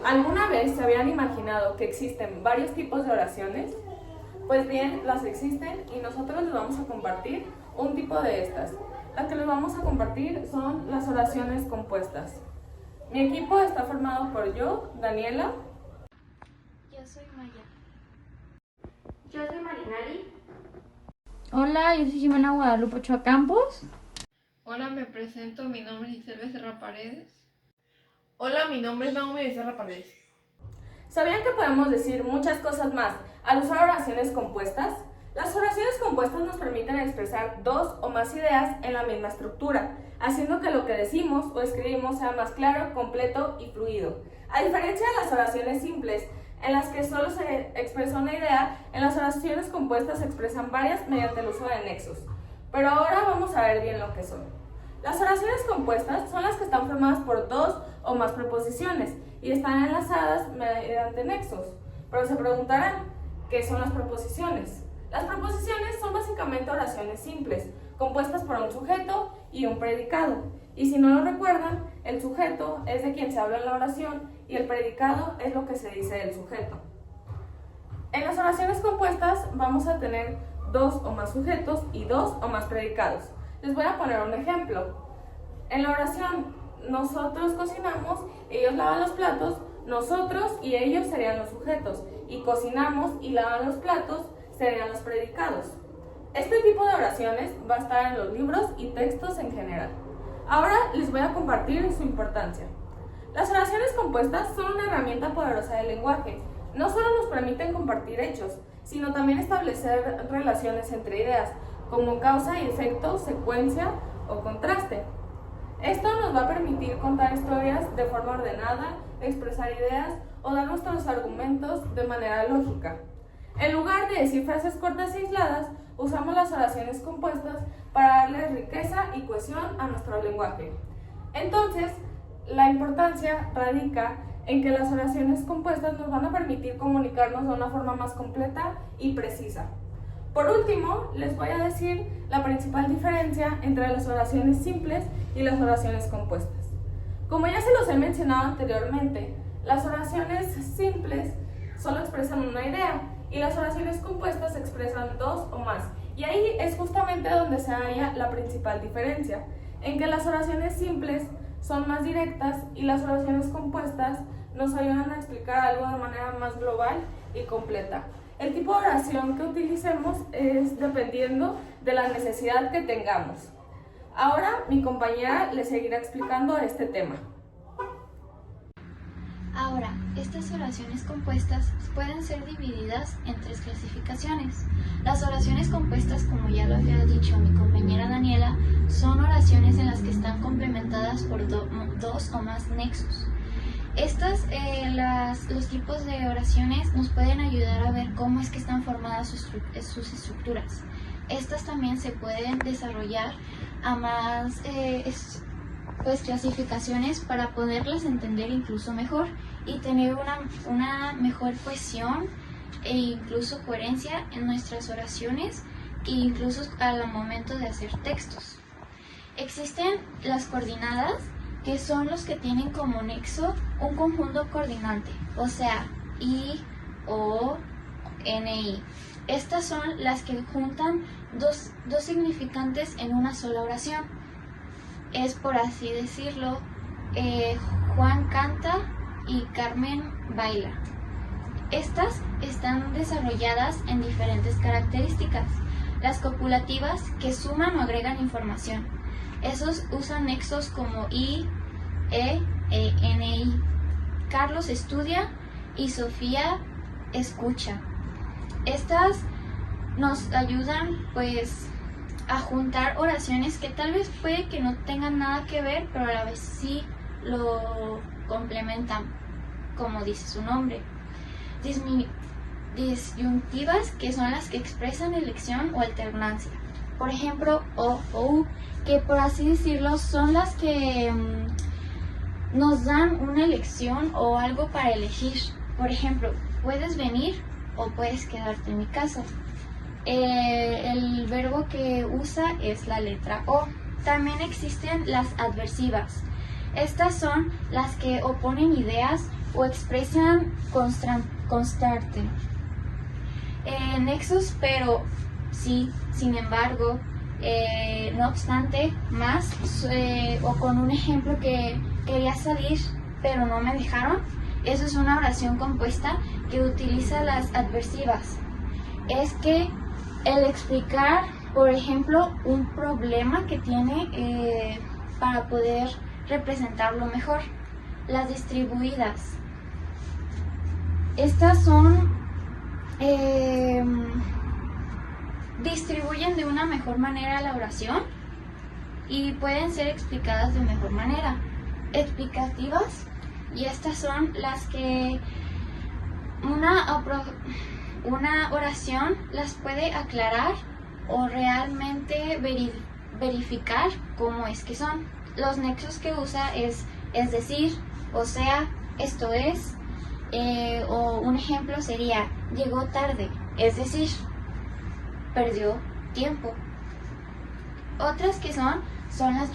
¿Alguna vez se habían imaginado que existen varios tipos de oraciones? Pues bien, las existen y nosotros les vamos a compartir un tipo de estas. Las que les vamos a compartir son las oraciones compuestas. Mi equipo está formado por yo, Daniela. Yo soy Maya. Yo soy Marinari. Hola, yo soy Jimena Guadalupe Ochoa Campos. Hola, me presento, mi nombre es Isabel Becerra Paredes. Hola, mi nombre es Naomi Becerra Paredes. ¿Sabían que podemos decir muchas cosas más al usar oraciones compuestas? Las oraciones compuestas nos permiten expresar dos o más ideas en la misma estructura, haciendo que lo que decimos o escribimos sea más claro, completo y fluido. A diferencia de las oraciones simples, en las que solo se expresa una idea, en las oraciones compuestas se expresan varias mediante el uso de nexos. Pero ahora vamos a ver bien lo que son. Las oraciones compuestas son las que están formadas por dos o más preposiciones y están enlazadas mediante nexos. Pero se preguntarán, ¿qué son las preposiciones? Las preposiciones son básicamente oraciones simples, compuestas por un sujeto y un predicado. Y si no lo recuerdan, el sujeto es de quien se habla en la oración y el predicado es lo que se dice del sujeto. En las oraciones compuestas vamos a tener dos o más sujetos y dos o más predicados. Les voy a poner un ejemplo. En la oración, nosotros cocinamos, ellos lavan los platos, nosotros y ellos serían los sujetos, y cocinamos y lavan los platos serían los predicados. Este tipo de oraciones va a estar en los libros y textos en general. Ahora les voy a compartir su importancia. Las oraciones compuestas son una herramienta poderosa del lenguaje. No solo nos permiten compartir hechos, sino también establecer relaciones entre ideas, como causa y efecto, secuencia o contraste. Esto nos va a permitir contar historias de forma ordenada, expresar ideas o dar nuestros argumentos de manera lógica. En lugar de decir frases cortas e aisladas, usamos las oraciones compuestas para darle riqueza y cohesión a nuestro lenguaje. Entonces, la importancia radica en que las oraciones compuestas nos van a permitir comunicarnos de una forma más completa y precisa. Por último, les voy a decir la principal diferencia entre las oraciones simples y las oraciones compuestas. Como ya se los he mencionado anteriormente, las oraciones simples solo expresan una idea y las oraciones compuestas expresan dos o más. Y ahí es justamente donde se halla la principal diferencia, en que las oraciones simples son más directas y las oraciones compuestas nos ayudan a explicar algo de manera más global y completa. El tipo de oración que utilicemos es dependiendo de la necesidad que tengamos. Ahora mi compañera les seguirá explicando este tema. Ahora, estas oraciones compuestas pueden ser divididas en tres clasificaciones. Las oraciones compuestas, como ya lo había dicho mi compañera Daniela, son oraciones en las que están complementadas por dos o más nexos. Los tipos de oraciones nos pueden ayudar a ver cómo es que están formadas sus estructuras. Estas también se pueden desarrollar a más clasificaciones para poderlas entender incluso mejor y tener una mejor cohesión e incluso coherencia en nuestras oraciones e incluso al momento de hacer textos. Existen las coordinadas, que son los que tienen como nexo un conjunto coordinante, o sea, I, O, N, I. Estas son las que juntan dos significantes en una sola oración. Es, por así decirlo, Juan canta y Carmen baila. Estas están desarrolladas en diferentes características. Las copulativas, que suman o agregan información. Esos usan nexos como I, E, N, I. Carlos estudia y Sofía escucha. Estas nos ayudan a juntar oraciones que tal vez puede que no tengan nada que ver, pero a la vez sí lo complementan, como dice su nombre. Disyuntivas, que son las que expresan elección o alternancia. Por ejemplo, O U, que por así decirlo son las que nos dan una elección o algo para elegir. Por ejemplo, puedes venir o puedes quedarte en mi casa. El verbo que usa es la letra O. También existen las adversivas. Estas son las que oponen ideas o expresan constante. Nexos, pero sí, sin embargo, no obstante, más, o con un ejemplo que quería salir, pero no me dejaron. Eso es una oración compuesta que utiliza las adversivas. Es que el explicar, por ejemplo, un problema que tiene para poder representarlo mejor. Las distribuidas. Estas son distribuyen de una mejor manera la oración y pueden ser explicadas de mejor manera. Explicativas, y estas son las que una oración las puede aclarar o realmente verificar cómo es que son. Los nexos que usa es decir, o sea, esto es, o un ejemplo sería llegó tarde, es decir, perdió tiempo. Otras que son las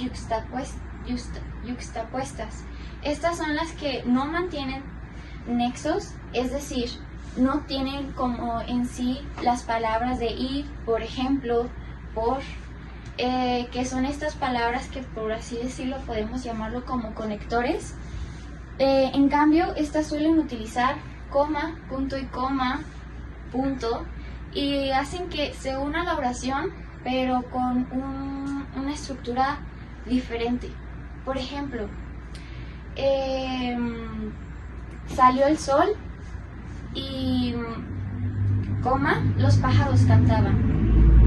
yuxtapuestas. Estas son las que no mantienen nexos, es decir, no tienen como en sí las palabras de y, por ejemplo, por, que son estas palabras que por así decirlo podemos llamarlo como conectores. En cambio, estas suelen utilizar coma, punto y coma, punto, y hacen que se una la oración, pero con una estructura diferente. Por ejemplo, salió el sol y, coma, los pájaros cantaban.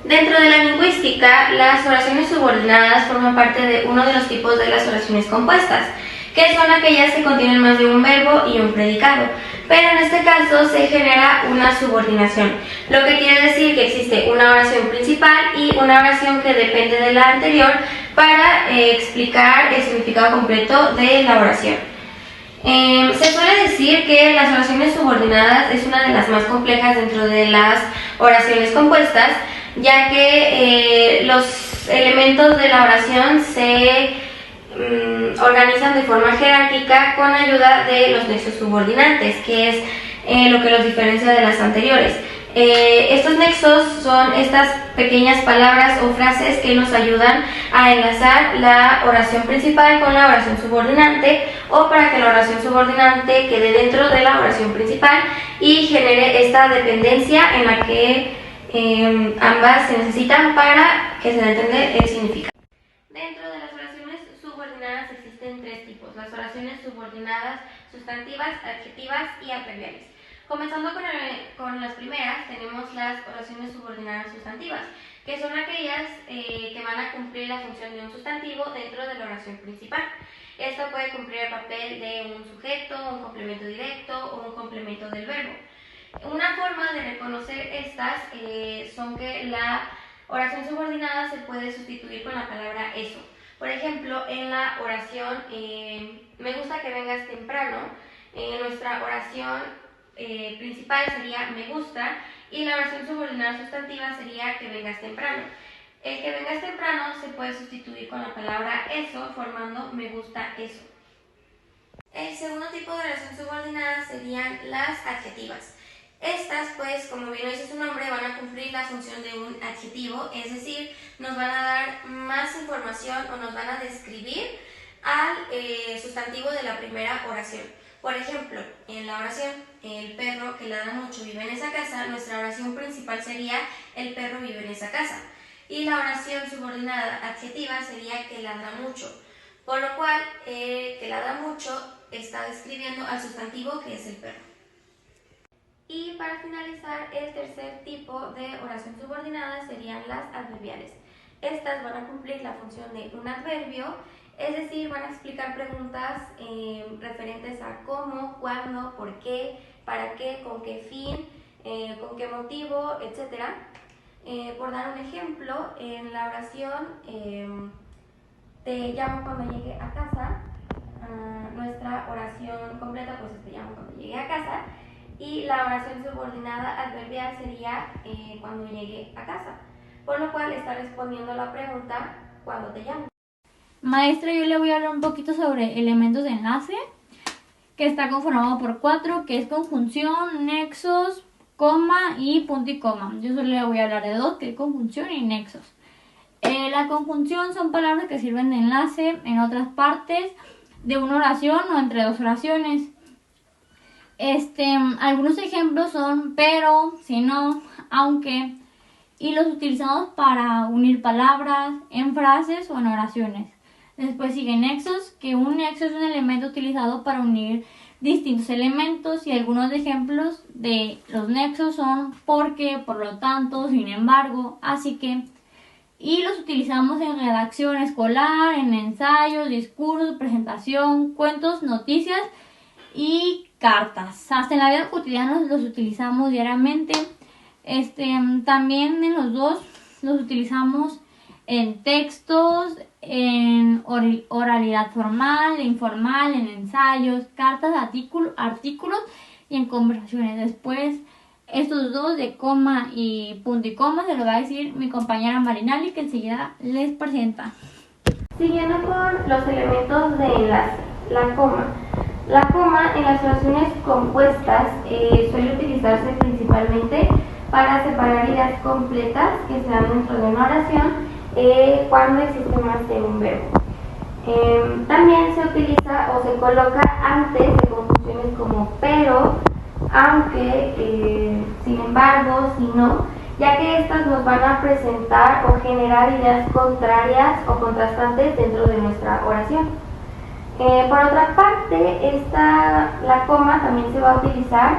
Dentro de la lingüística, las oraciones subordinadas forman parte de uno de los tipos de las oraciones compuestas, que son aquellas que contienen más de un verbo y un predicado, pero en este caso se genera una subordinación, lo que quiere decir que existe una oración principal y una oración que depende de la anterior para explicar el significado completo de la oración. Se suele decir que las oraciones subordinadas es una de las más complejas dentro de las oraciones compuestas, ya que los elementos de la oración se organizan de forma jerárquica con ayuda de los nexos subordinantes, que es lo que los diferencia de las anteriores. Estos nexos son estas pequeñas palabras o frases que nos ayudan a enlazar la oración principal con la oración subordinante, o para que la oración subordinante quede dentro de la oración principal y genere esta dependencia en la que ambas se necesitan para que se entienda el significado. Dentro de las oraciones subordinadas existen tres tipos: las oraciones subordinadas sustantivas, adjetivas y adverbiales. Comenzando con las primeras, tenemos las oraciones subordinadas sustantivas, que son aquellas que van a cumplir la función de un sustantivo dentro de la oración principal. Esto puede cumplir el papel de un sujeto, un complemento directo o un complemento del verbo. Una forma de reconocer estas son que la oración subordinada se puede sustituir con la palabra eso. Por ejemplo, en la oración me gusta que vengas temprano, nuestra oración principal sería me gusta y la oración subordinada sustantiva sería que vengas temprano. El que vengas temprano se puede sustituir con la palabra eso, formando me gusta eso. El segundo tipo de oración subordinada serían las adjetivas. Estas, pues, como bien lo dice su nombre, van a cumplir la función de un adjetivo, es decir, nos van a dar más información o nos van a describir al sustantivo de la primera oración. Por ejemplo, en la oración, el perro que ladra mucho vive en esa casa, nuestra oración principal sería el perro vive en esa casa. Y la oración subordinada adjetiva sería que ladra mucho, por lo cual que ladra mucho está describiendo al sustantivo que es el perro. Y para finalizar, el tercer tipo de oración subordinada serían las adverbiales. Estas van a cumplir la función de un adverbio, es decir, van a explicar preguntas referentes a cómo, cuándo, por qué, para qué, con qué fin, con qué motivo, etc. Por dar un ejemplo, en la oración te llamo cuando llegue a casa, nuestra oración completa pues es te llamo cuando llegue a casa, y la oración subordinada adverbial sería cuando llegue a casa, por lo cual está respondiendo la pregunta cuando te llamo. Maestra, yo le voy a hablar un poquito sobre elementos de enlace. que está conformado por 4, que es conjunción, nexos, coma y punto y coma. Yo solo le voy a hablar de 2, que es conjunción y nexos. La conjunción son palabras que sirven de enlace en otras partes de una oración o entre dos oraciones. Algunos ejemplos son pero, si no, aunque, y los utilizamos para unir palabras en frases o en oraciones. Después siguen nexos, que un nexo es un elemento utilizado para unir distintos elementos, y algunos ejemplos de los nexos son porque, por lo tanto, sin embargo, así que, y los utilizamos en redacción escolar, en ensayos, discursos, presentación, cuentos, noticias y cartas. Hasta en la vida cotidiana los utilizamos diariamente. También en los dos los utilizamos en textos, en oralidad formal, informal, en ensayos, cartas, artículos y en conversaciones. Después, estos dos de coma y punto y coma se los va a decir mi compañera Marinali, que enseguida les presenta. Siguiendo con los elementos de enlace, la coma. La coma en las oraciones compuestas suele utilizarse principalmente para separar ideas completas que se dan dentro de una oración cuando existe más de un verbo. También se utiliza o se coloca antes de conjunciones como pero, aunque, sin embargo, si no, ya que estas nos van a presentar o generar ideas contrarias o contrastantes dentro de nuestra oración. Por otra parte, la coma también se va a utilizar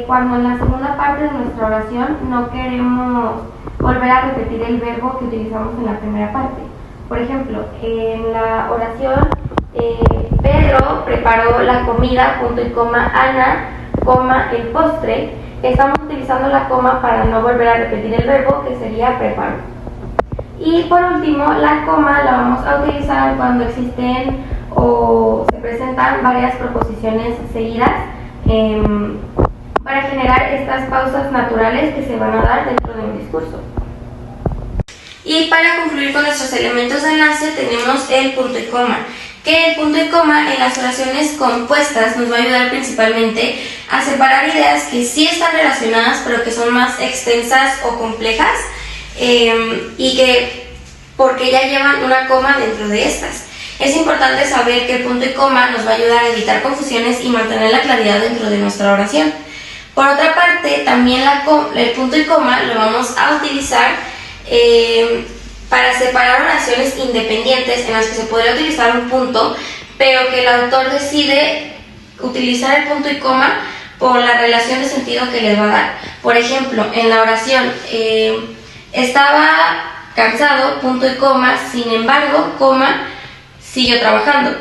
cuando en la segunda parte de nuestra oración no queremos volver a repetir el verbo que utilizamos en la primera parte. Por ejemplo, en la oración Pedro preparó la comida, punto y coma, Ana, coma, el postre. Estamos utilizando la coma para no volver a repetir el verbo, que sería preparó. Y por último, la coma la vamos a utilizar cuando existen o se presentan varias proposiciones seguidas para generar estas pausas naturales que se van a dar dentro de un discurso. Y para concluir con nuestros elementos de enlace tenemos el punto y coma, que el punto y coma en las oraciones compuestas nos va a ayudar principalmente a separar ideas que sí están relacionadas pero que son más extensas o complejas y que porque ya llevan una coma dentro de estas. Es importante saber que el punto y coma nos va a ayudar a evitar confusiones y mantener la claridad dentro de nuestra oración. Por otra parte, también el punto y coma lo vamos a utilizar para separar oraciones independientes en las que se podría utilizar un punto, pero que el autor decide utilizar el punto y coma por la relación de sentido que les va a dar. Por ejemplo, en la oración estaba cansado, punto y coma, sin embargo, coma, siguió trabajando.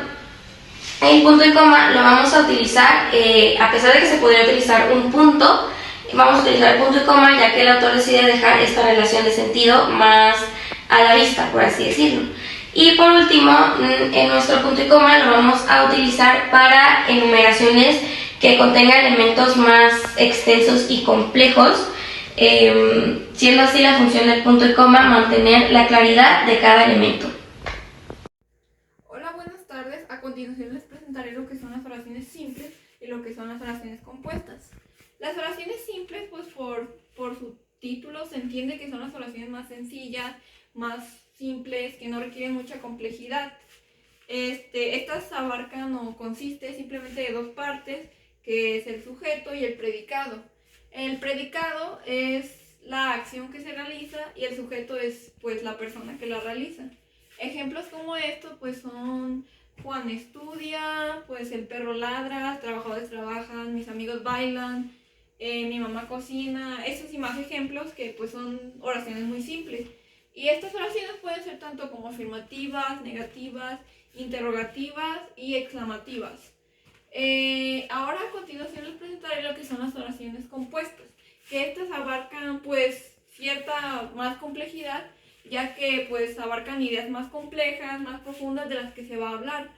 El punto y coma lo vamos a utilizar, a pesar de que se podría utilizar un punto, vamos a utilizar el punto y coma ya que el autor decide dejar esta relación de sentido más a la vista, por así decirlo. Y por último, en nuestro punto y coma lo vamos a utilizar para enumeraciones que contengan elementos más extensos y complejos, siendo así la función del punto y coma mantener la claridad de cada elemento. Hola, buenas tardes. A continuación les presentaré lo que son las oraciones simples y lo que son las oraciones compuestas. Las oraciones simples, pues por su título se entiende que son las oraciones más sencillas, más simples, que no requieren mucha complejidad. Estas abarcan o consiste simplemente de dos partes, que es el sujeto y el predicado. El predicado es la acción que se realiza y el sujeto es pues la persona que la realiza. Ejemplos como estos pues son Juan estudia, pues el perro ladra, los trabajadores trabajan, mis amigos bailan, mi mamá cocina. Esos y más ejemplos que pues son oraciones muy simples. Y estas oraciones pueden ser tanto como afirmativas, negativas, interrogativas y exclamativas. Ahora a continuación les presentaré lo que son las oraciones compuestas, que estas abarcan pues cierta más complejidad, ya que pues abarcan ideas más complejas, más profundas de las que se va a hablar.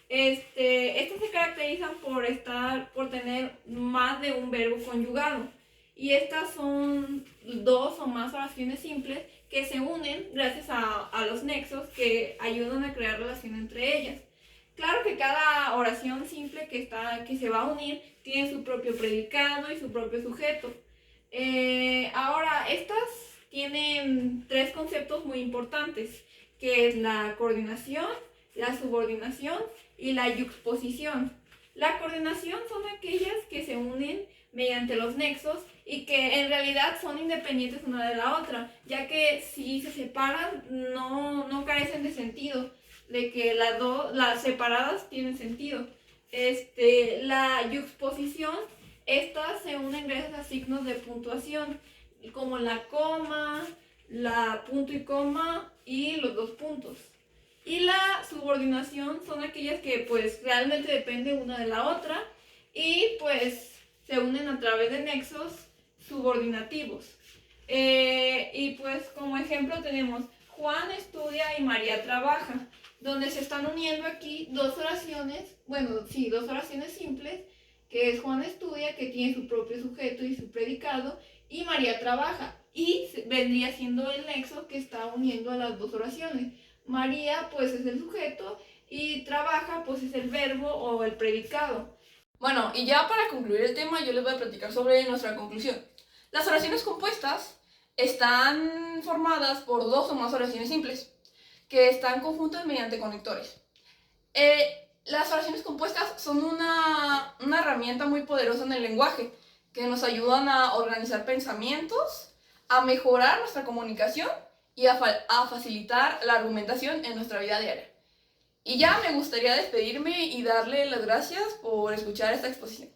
Estas se caracterizan por tener más de un verbo conjugado, y estas son dos o más oraciones simples que se unen gracias a los nexos que ayudan a crear relación entre ellas. Claro que cada oración simple que se va a unir tiene su propio predicado y su propio sujeto. Ahora, estas tienen 3 conceptos muy importantes, que es la coordinación, la subordinación y la yuxposición. La coordinación son aquellas que se unen mediante los nexos y que en realidad son independientes una de la otra, ya que si se separan no carecen de sentido, de que las separadas tienen sentido. La yuxposición, estas se unen gracias a signos de puntuación, como la coma, la punto y coma y los 2 puntos. Y la subordinación son aquellas que pues realmente dependen una de la otra y pues se unen a través de nexos subordinativos. Y pues como ejemplo tenemos Juan estudia y María trabaja, donde se están uniendo aquí 2 oraciones, dos oraciones simples, que es Juan estudia, que tiene su propio sujeto y su predicado, y María trabaja, y vendría siendo el nexo que está uniendo a las 2 oraciones. María pues es el sujeto y trabaja pues es el verbo o el predicado. Bueno, y ya para concluir el tema, yo les voy a platicar sobre nuestra conclusión. Las oraciones compuestas están formadas por 2 o más oraciones simples, que están conjuntas mediante conectores. Las oraciones compuestas son una herramienta muy poderosa en el lenguaje, que nos ayudan a organizar pensamientos, a mejorar nuestra comunicación y a facilitar la argumentación en nuestra vida diaria. Y ya me gustaría despedirme y darle las gracias por escuchar esta exposición.